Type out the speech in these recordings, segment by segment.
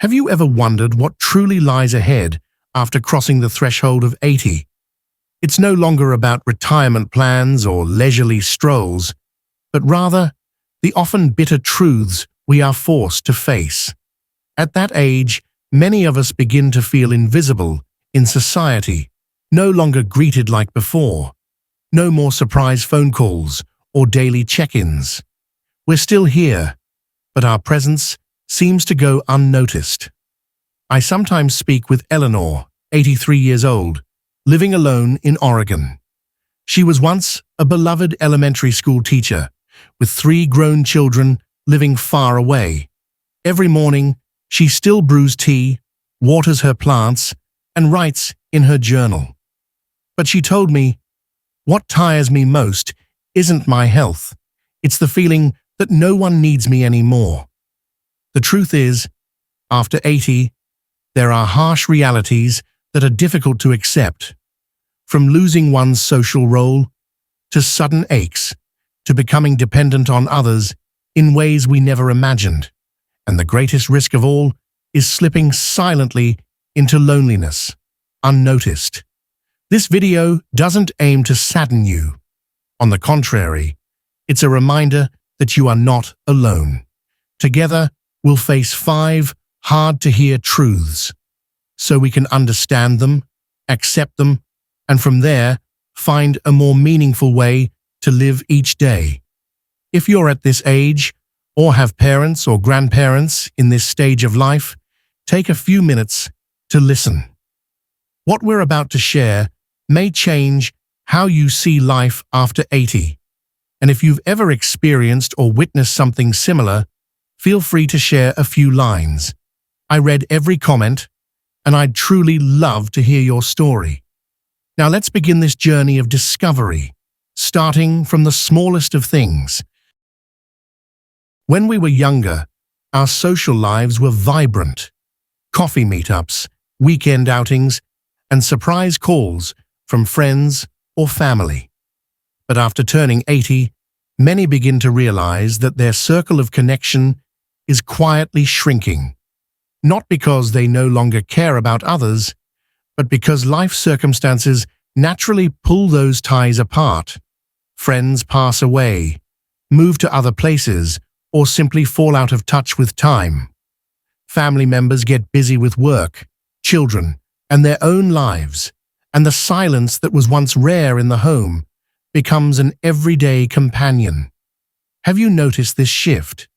Have you ever wondered what truly lies ahead after crossing the threshold of 80? It's no longer about retirement plans or leisurely strolls, but rather the often bitter truths we are forced to face. At that age, many of us begin to feel invisible in society, no longer greeted like before. No more surprise phone calls or daily check-ins. We're still here, but our presence seems to go unnoticed. I sometimes speak with Eleanor, 83 years old, living alone in Oregon. She was once a beloved elementary school teacher, with 3 grown children living far away. Every morning, she still brews tea, waters her plants, and writes in her journal. But she told me, "What tires me most isn't my health. It's the feeling that no one needs me anymore." The truth is, after 80, there are harsh realities that are difficult to accept. From losing one's social role, to sudden aches, to becoming dependent on others in ways we never imagined. And the greatest risk of all is slipping silently into loneliness, unnoticed. This video doesn't aim to sadden you. On the contrary, it's a reminder that you are not alone. Together, we'll face 5 hard-to-hear truths, so we can understand them, accept them, and from there, find a more meaningful way to live each day. If you're at this age, or have parents or grandparents in this stage of life, take a few minutes to listen. What we're about to share may change how you see life after 80. And if you've ever experienced or witnessed something similar, feel free to share a few lines. I read every comment, and I'd truly love to hear your story. Now let's begin this journey of discovery, starting from the smallest of things. When we were younger, our social lives were vibrant. Coffee meetups, weekend outings, and surprise calls from friends or family. But after turning 80, many begin to realize that their circle of connection is quietly shrinking. Not because they no longer care about others, but because life circumstances naturally pull those ties apart. Friends pass away, move to other places, or simply fall out of touch with time. Family members get busy with work, children, and their own lives, and the silence that was once rare in the home becomes an everyday companion. Have you noticed this shift?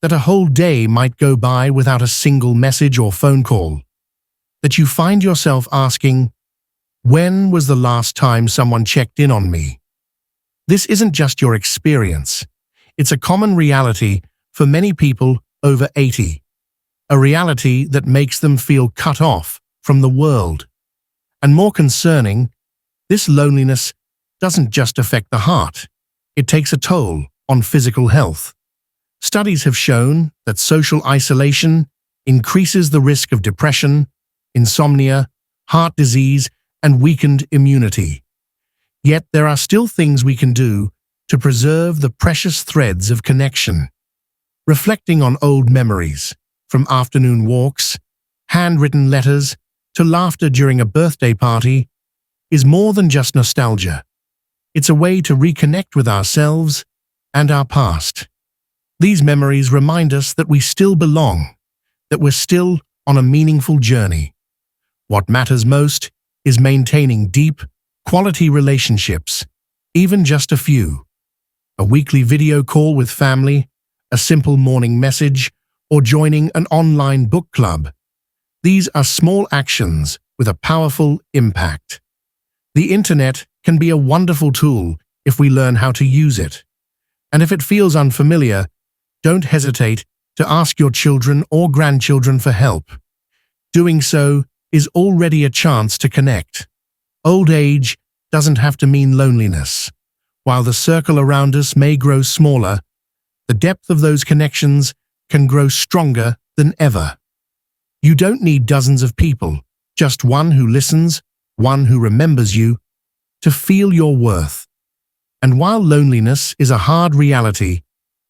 That a whole day might go by without a single message or phone call? That you find yourself asking, "When was the last time someone checked in on me?" This isn't just your experience. It's a common reality for many people over 80. A reality that makes them feel cut off from the world. And more concerning, this loneliness doesn't just affect the heart. It takes a toll on physical health. Studies have shown that social isolation increases the risk of depression, insomnia, heart disease, and weakened immunity. Yet there are still things we can do to preserve the precious threads of connection. Reflecting on old memories, from afternoon walks, handwritten letters, to laughter during a birthday party, is more than just nostalgia. It's a way to reconnect with ourselves and our past. These memories remind us that we still belong, that we're still on a meaningful journey. What matters most is maintaining deep, quality relationships, even just a few. A weekly video call with family, a simple morning message, or joining an online book club. These are small actions with a powerful impact. The internet can be a wonderful tool if we learn how to use it. And if it feels unfamiliar, don't hesitate to ask your children or grandchildren for help. Doing so is already a chance to connect. Old age doesn't have to mean loneliness. While the circle around us may grow smaller, the depth of those connections can grow stronger than ever. You don't need dozens of people, just one who listens, one who remembers you, to feel your worth. And while loneliness is a hard reality,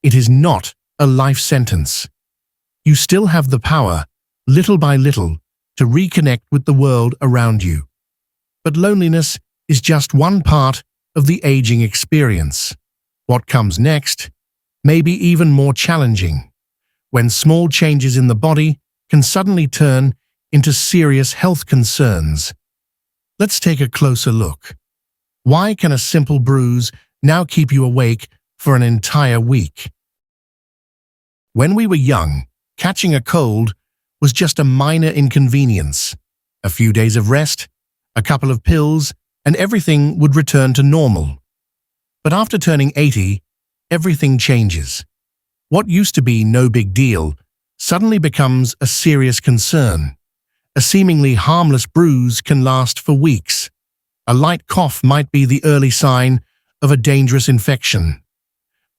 it is not a life sentence. You still have the power little by little, to reconnect with the world around you. But loneliness is just one part of the aging experience. What comes next may be even more challenging, when small changes in the body can suddenly turn into serious health concerns. Let's take a closer look. Why can a simple bruise now keep you awake for an entire week? When we were young, catching a cold was just a minor inconvenience. A few days of rest, a couple of pills, and everything would return to normal. But after turning 80, everything changes. What used to be no big deal suddenly becomes a serious concern. A seemingly harmless bruise can last for weeks. A light cough might be the early sign of a dangerous infection.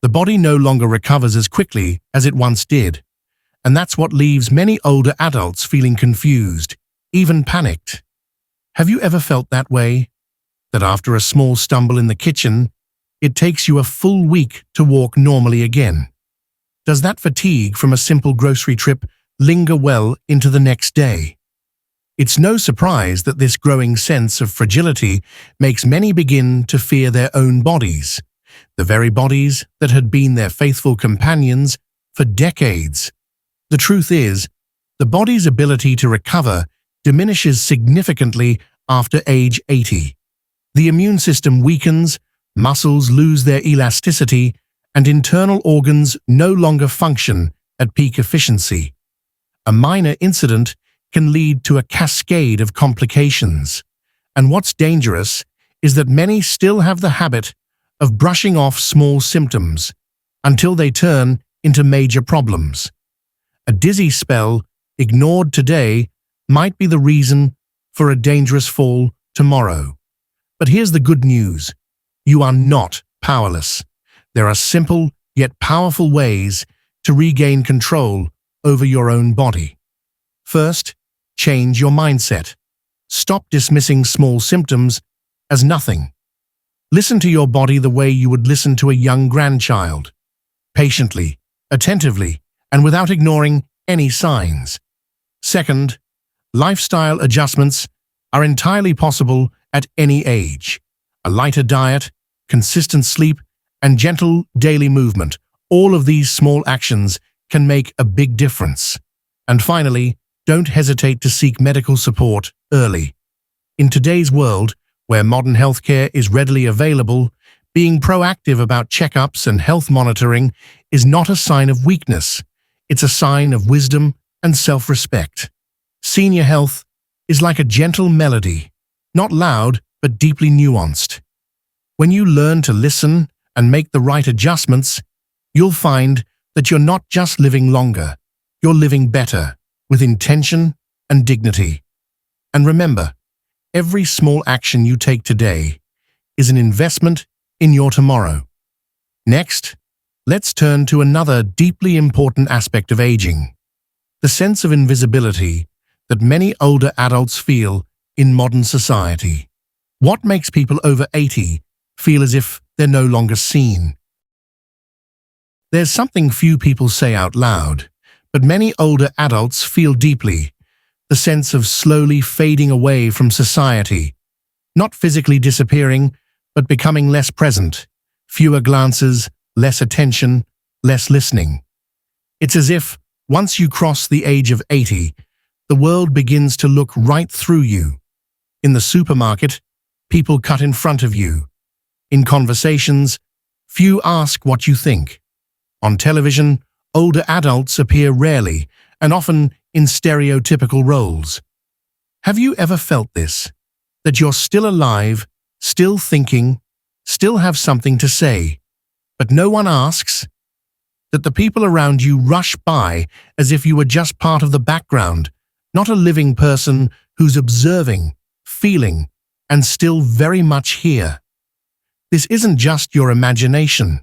The body no longer recovers as quickly as it once did, and that's what leaves many older adults feeling confused, even panicked. Have you ever felt that way? That after a small stumble in the kitchen, it takes you a full week to walk normally again? Does that fatigue from a simple grocery trip linger well into the next day? It's no surprise that this growing sense of fragility makes many begin to fear their own bodies, the very bodies that had been their faithful companions for decades. The truth is, the body's ability to recover diminishes significantly after age 80. The immune system weakens, muscles lose their elasticity, and internal organs no longer function at peak efficiency. A minor incident can lead to a cascade of complications. And what's dangerous is that many still have the habit of brushing off small symptoms until they turn into major problems. A dizzy spell ignored today might be the reason for a dangerous fall tomorrow. But here's the good news. You are not powerless. There are simple yet powerful ways to regain control over your own body. First, change your mindset. Stop dismissing small symptoms as nothing. Listen to your body the way you would listen to a young grandchild. Patiently, attentively, and without ignoring any signs. Second, lifestyle adjustments are entirely possible at any age. A lighter diet, consistent sleep, and gentle daily movement, all of these small actions can make a big difference. And finally, don't hesitate to seek medical support early. In today's world, where modern healthcare is readily available, being proactive about checkups and health monitoring is not a sign of weakness. It's a sign of wisdom and self-respect. Senior health is like a gentle melody, not loud but deeply nuanced. When you learn to listen and make the right adjustments, you'll find that you're not just living longer, you're living better, with intention and dignity. And remember, every small action you take today is an investment in your tomorrow. Next, let's turn to another deeply important aspect of aging, the sense of invisibility that many older adults feel in modern society. What makes people over 80 feel as if they're no longer seen? There's something few people say out loud, but many older adults feel deeply, the sense of slowly fading away from society, not physically disappearing, but becoming less present, fewer glances, less attention, less listening. It's as if, once you cross the age of 80, the world begins to look right through you. In the supermarket, people cut in front of you. In conversations, few ask what you think. On television, older adults appear rarely and often in stereotypical roles. Have you ever felt this? That you're still alive, still thinking, still have something to say, but no one asks? That the people around you rush by as if you were just part of the background, not a living person who's observing, feeling, and still very much here? This isn't just your imagination.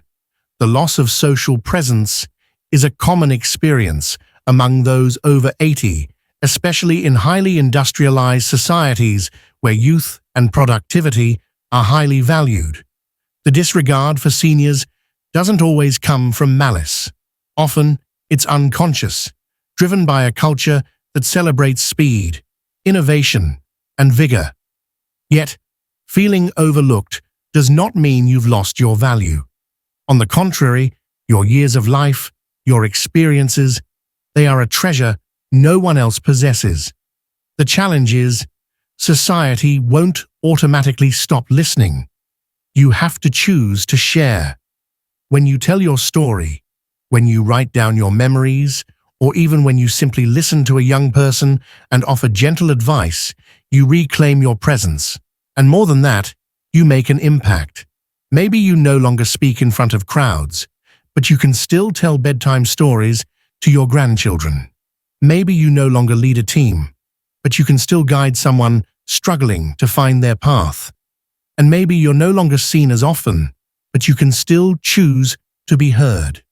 The loss of social presence is a common experience among those over 80, especially in highly industrialized societies where youth and productivity are highly valued. The disregard for seniors doesn't always come from malice. Often, it's unconscious, driven by a culture that celebrates speed, innovation, and vigor. Yet, feeling overlooked does not mean you've lost your value. On the contrary, your years of life, your experiences, they are a treasure no one else possesses. The challenge is, society won't automatically stop listening. You have to choose to share. When you tell your story, when you write down your memories, or even when you simply listen to a young person and offer gentle advice, you reclaim your presence. And more than that, you make an impact. Maybe you no longer speak in front of crowds, but you can still tell bedtime stories to your grandchildren. Maybe you no longer lead a team, but you can still guide someone struggling to find their path. And maybe you're no longer seen as often, but you can still choose to be heard.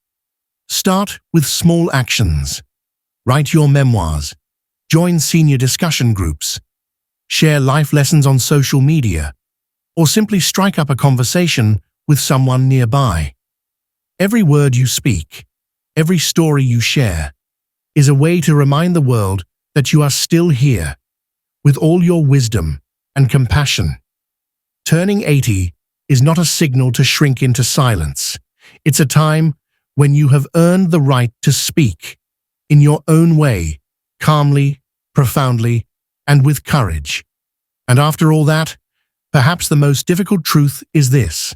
Start with small actions. Write your memoirs. Join senior discussion groups. Share life lessons on social media, or simply strike up a conversation with someone nearby. Every word you speak, every story you share, is a way to remind the world that you are still here, with all your wisdom and compassion. Turning 80 is not a signal to shrink into silence. It's a time when you have earned the right to speak, in your own way, calmly, profoundly, and with courage. And after all that, perhaps the most difficult truth is this: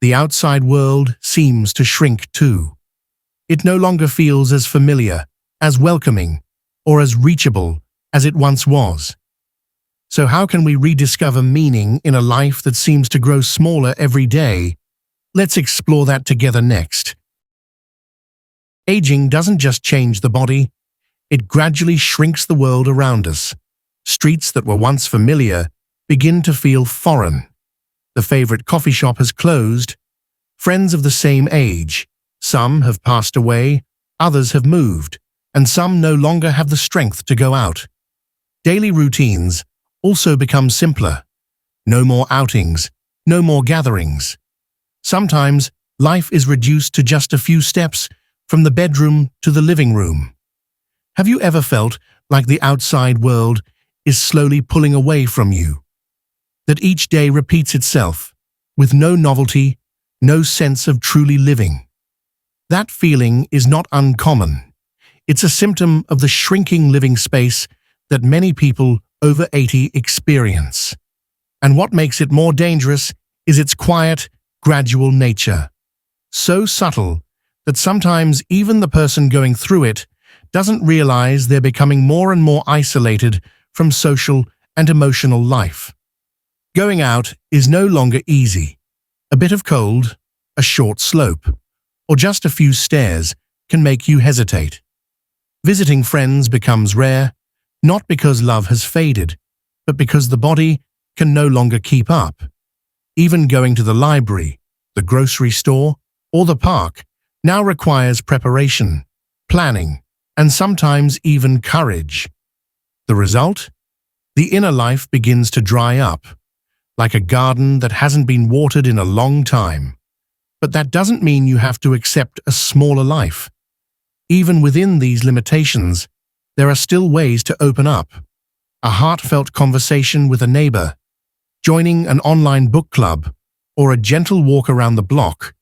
the outside world seems to shrink too. It no longer feels as familiar, as welcoming, or as reachable as it once was. So how can we rediscover meaning in a life that seems to grow smaller every day? Let's explore that together next. Aging doesn't just change the body, it gradually shrinks the world around us. Streets that were once familiar begin to feel foreign. The favorite coffee shop has closed. Friends of the same age, some have passed away, others have moved, and some no longer have the strength to go out. Daily routines also become simpler. No more outings, no more gatherings. Sometimes life is reduced to just a few steps from the bedroom to the living room. Have you ever felt like the outside world is slowly pulling away from you? That each day repeats itself, with no novelty, no sense of truly living? That feeling is not uncommon. It's a symptom of the shrinking living space that many people over 80 experience. And what makes it more dangerous is its quiet, gradual nature. So subtle that sometimes even the person going through it doesn't realize they're becoming more and more isolated from social and emotional life. Going out is no longer easy. A bit of cold, a short slope, or just a few stairs can make you hesitate. Visiting friends becomes rare, not because love has faded, but because the body can no longer keep up. Even going to the library, the grocery store, or the park now requires preparation, planning, and sometimes even courage. The result? The inner life begins to dry up, like a garden that hasn't been watered in a long time. But that doesn't mean you have to accept a smaller life. Even within these limitations, there are still ways to open up. A heartfelt conversation with a neighbor, joining an online book club, or a gentle walk around the block.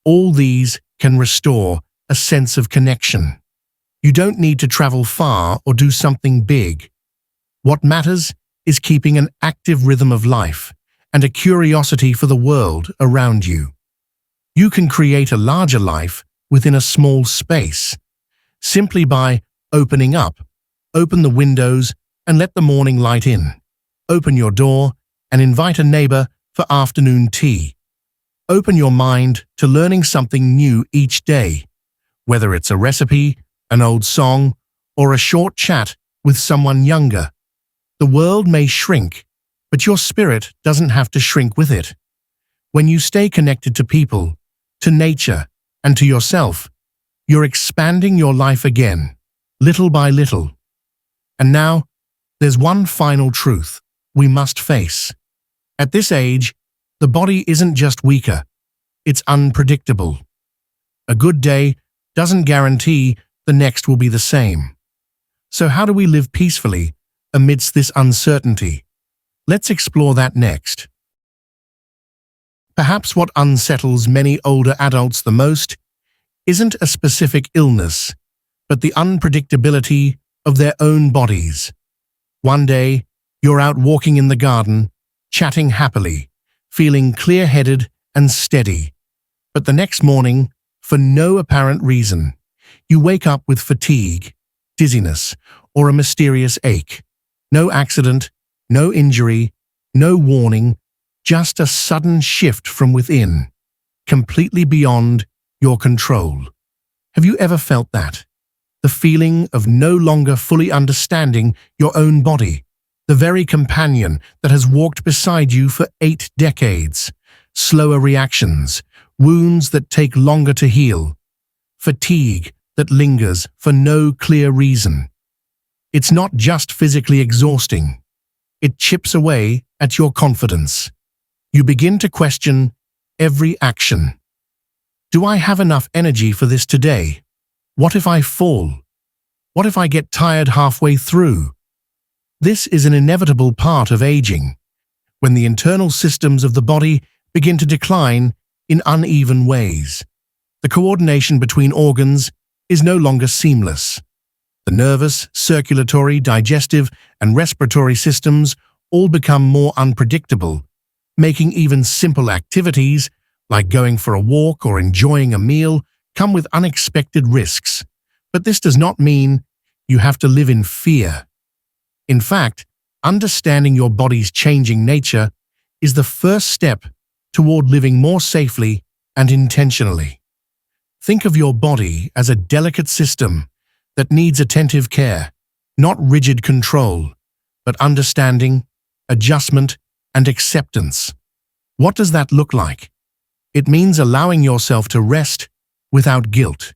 All these can restore a sense of connection. You don't need to travel far or do something big. What matters is keeping an active rhythm of life and a curiosity for the world around you. You can create a larger life within a small space, simply by opening up. Open the windows and let the morning light in. Open your door and invite a neighbor for afternoon tea. Open your mind to learning something new each day, whether it's a recipe, an old song, or a short chat with someone younger. The world may shrink, but your spirit doesn't have to shrink with it. When you stay connected to people, to nature, and to yourself, you're expanding your life again, little by little. And now, there's one final truth we must face. At this age, the body isn't just weaker, it's unpredictable. A good day doesn't guarantee the next will be the same. So how do we live peacefully amidst this uncertainty? Let's explore that next. Perhaps what unsettles many older adults the most isn't a specific illness, but the unpredictability of their own bodies. One day, you're out walking in the garden, chatting happily, feeling clear-headed and steady. But the next morning, for no apparent reason, you wake up with fatigue, dizziness, or a mysterious ache. No accident, no injury, no warning, just a sudden shift from within, completely beyond your control. Have you ever felt that? The feeling of no longer fully understanding your own body, the very companion that has walked beside you for 8 decades. Slower reactions, wounds that take longer to heal, fatigue that lingers for no clear reason. It's not just physically exhausting. It chips away at your confidence. You begin to question every action. Do I have enough energy for this today? What if I fall? What if I get tired halfway through? This is an inevitable part of aging, when the internal systems of the body begin to decline in uneven ways. The coordination between organs is no longer seamless. The nervous, circulatory, digestive, and respiratory systems all become more unpredictable, making even simple activities, like going for a walk or enjoying a meal, come with unexpected risks. But this does not mean you have to live in fear. In fact, understanding your body's changing nature is the first step toward living more safely and intentionally. Think of your body as a delicate system that needs attentive care, not rigid control, but understanding, adjustment, and acceptance. What does that look like? It means allowing yourself to rest without guilt.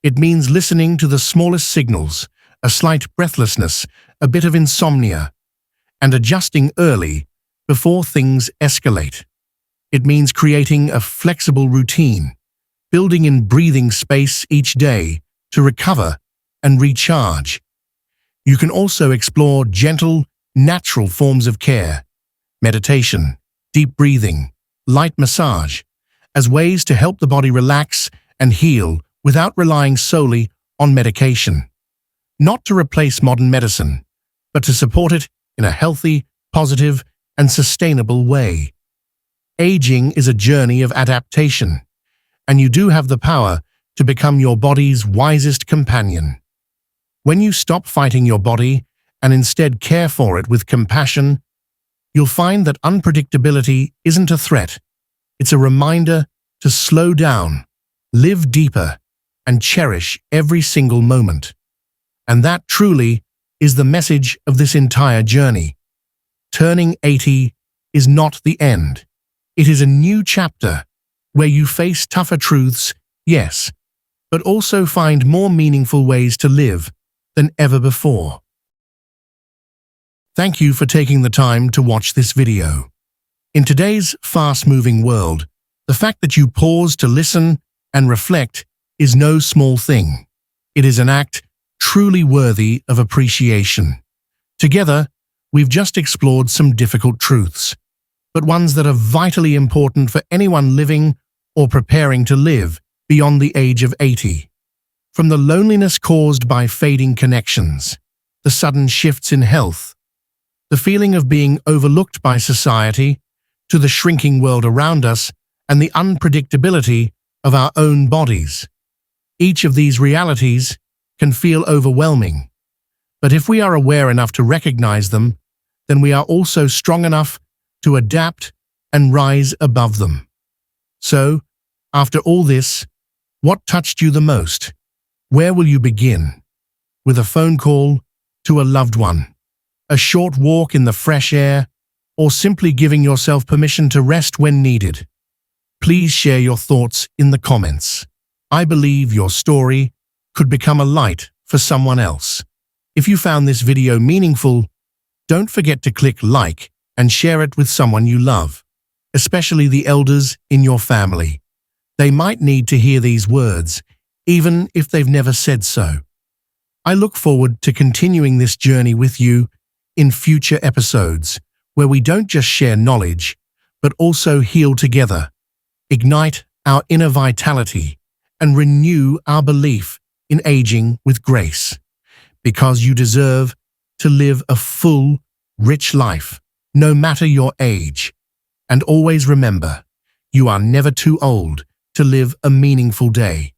It means listening to the smallest signals, a slight breathlessness, a bit of insomnia, and adjusting early before things escalate. It means creating a flexible routine, building in breathing space each day to recover and recharge. You can also explore gentle, natural forms of care, meditation, deep breathing, light massage, as ways to help the body relax and heal without relying solely on medication. Not to replace modern medicine, but to support it in a healthy, positive, and sustainable way. Aging is a journey of adaptation, and you do have the power to become your body's wisest companion. When you stop fighting your body and instead care for it with compassion, you'll find that unpredictability isn't a threat. It's a reminder to slow down, live deeper, and cherish every single moment. And that truly is the message of this entire journey. Turning 80 is not the end. It is a new chapter where you face tougher truths, yes, but also find more meaningful ways to live than ever before. Thank you for taking the time to watch this video. In today's fast-moving world, the fact that you pause to listen and reflect is no small thing. It is an act truly worthy of appreciation. Together, we've just explored some difficult truths, but ones that are vitally important for anyone living or preparing to live beyond the age of 80. From the loneliness caused by fading connections, the sudden shifts in health, the feeling of being overlooked by society, to the shrinking world around us and the unpredictability of our own bodies. Each of these realities can feel overwhelming, but if we are aware enough to recognize them, then we are also strong enough to adapt and rise above them. So, after all this, what touched you the most? Where will you begin? With a phone call to a loved one, a short walk in the fresh air, or simply giving yourself permission to rest when needed? Please share your thoughts in the comments. I believe your story could become a light for someone else. If you found this video meaningful, don't forget to click like and share it with someone you love, especially the elders in your family. They might need to hear these words, even if they've never said so. I look forward to continuing this journey with you in future episodes, where we don't just share knowledge, but also heal together, ignite our inner vitality, and renew our belief in aging with grace. Because you deserve to live a full, rich life, no matter your age. And always remember, you are never too old to live a meaningful day.